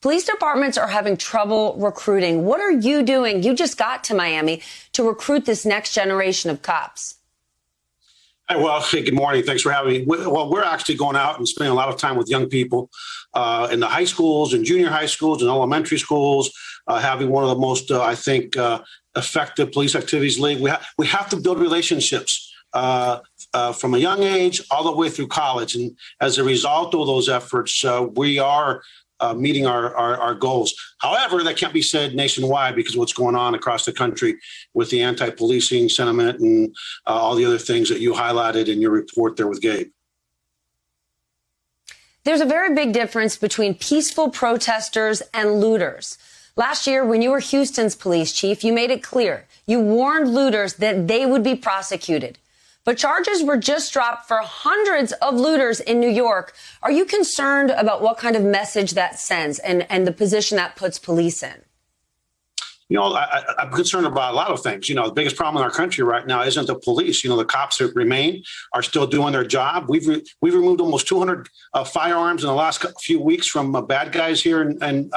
Police departments are having trouble recruiting. What are you doing? You just got to Miami to recruit this next generation of cops. Hey, well, hey, good morning. Thanks for having me. Well, we're actually going out and spending a lot of time with young people in the high schools and junior high schools and elementary schools, having one of the most, effective police activities league. We have to build relationships from a young age all the way through college. And as a result of those efforts, we are meeting our goals. However, that can't be said nationwide because of what's going on across the country with the anti-policing sentiment and all the other things that you highlighted in your report there with Gabe. There's a very big difference between peaceful protesters and looters. Last year, when you were Houston's police chief, you made it clear. You warned looters that they would be prosecuted. But charges were just dropped for hundreds of looters in New York. Are you concerned about what kind of message that sends and the position that puts police in? You know, I'm concerned about a lot of things. You know, the biggest problem in our country right now isn't the police. You know, the cops that remain are still doing their job. We've removed almost 200 firearms in the last few weeks from bad guys here in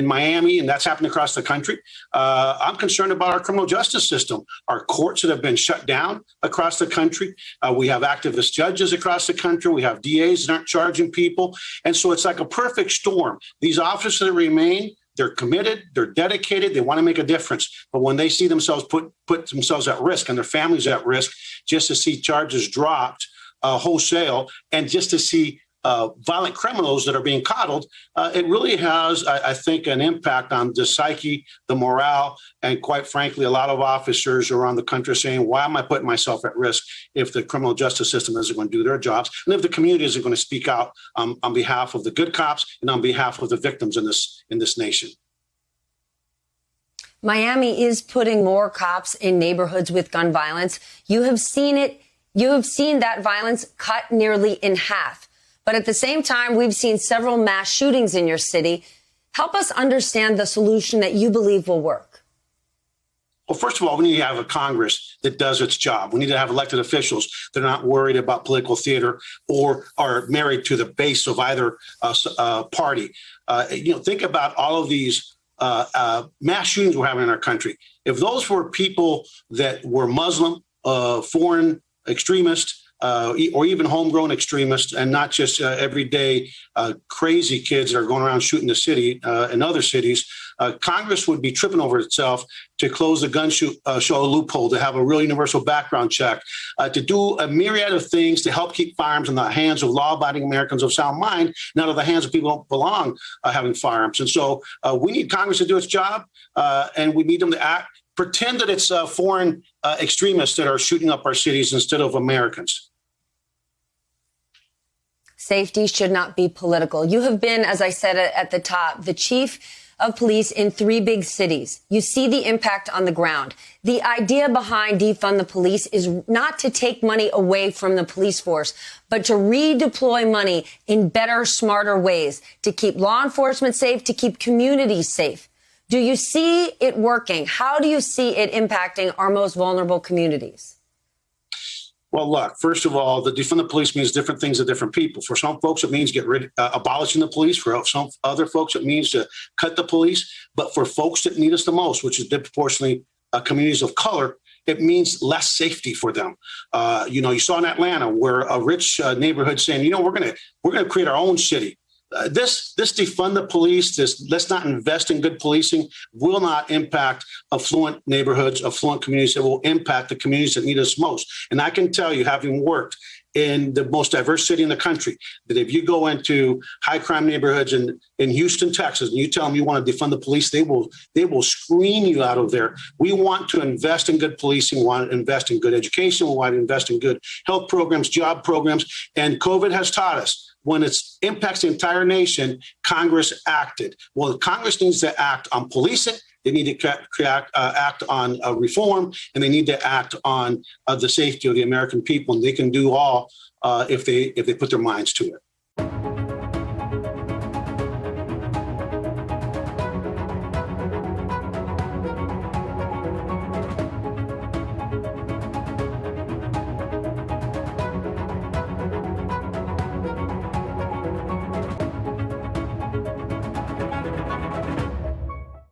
Miami, and that's happened across the country. I'm concerned about our criminal justice system, our courts that have been shut down across the country. We have activist judges across the country. We have DAs that aren't charging people. And so it's like a perfect storm. These officers that remain, they're committed, they're dedicated, they want to make a difference. But when they see themselves put themselves at risk and their families at risk, just to see charges dropped wholesale and just to see violent criminals that are being coddled, it really has, I think, an impact on the psyche, the morale, and quite frankly, a lot of officers around the country saying, why am I putting myself at risk if the criminal justice system isn't going to do their jobs and if the community isn't going to speak out on behalf of the good cops and on behalf of the victims in this nation? Miami is putting more cops in neighborhoods with gun violence. You have seen it. You have seen that violence cut nearly in half. But at the same time, we've seen several mass shootings in your city. Help us understand the solution that you believe will work. Well, first of all, we need to have a Congress that does its job. We need to have elected officials that are not worried about political theater or are married to the base of either party. Think about all of these mass shootings we're having in our country. If those were people that were Muslim, foreign extremists, or even homegrown extremists, and not just everyday crazy kids that are going around shooting the city and other cities, Congress would be tripping over itself to close the gun show loophole, to have a real universal background check, to do a myriad of things to help keep firearms in the hands of law-abiding Americans of sound mind, not of the hands of people who don't belong having firearms. And so we need Congress to do its job, and we need them to pretend that it's foreign extremists that are shooting up our cities instead of Americans. Safety should not be political. You have been, as I said at the top, the chief of police in 3 big cities. You see the impact on the ground. The idea behind defund the police is not to take money away from the police force, but to redeploy money in better, smarter ways to keep law enforcement safe, to keep communities safe. Do you see it working? How do you see it impacting our most vulnerable communities? Well, look, first of all, the defund the police means different things to different people. For some folks, it means abolishing the police. For some other folks, it means to cut the police. But for folks that need us the most, which is disproportionately communities of color, it means less safety for them. You saw in Atlanta where a rich neighborhood saying, we're going to create our own city. This defund the police, let's not invest in good policing will not impact affluent neighborhoods, affluent communities. It will impact the communities that need us most. And I can tell you, having worked in the most diverse city in the country, that if you go into high crime neighborhoods in Houston, Texas, and you tell them you want to defund the police, they will screen you out of there. We want to invest in good policing. We want to invest in good education. We want to invest in good health programs, job programs. And COVID has taught us, when it impacts the entire nation, Congress acted. Well, Congress needs to act on policing. They need to act on reform, and they need to act on the safety of the American people. And they can do all if they put their minds to it.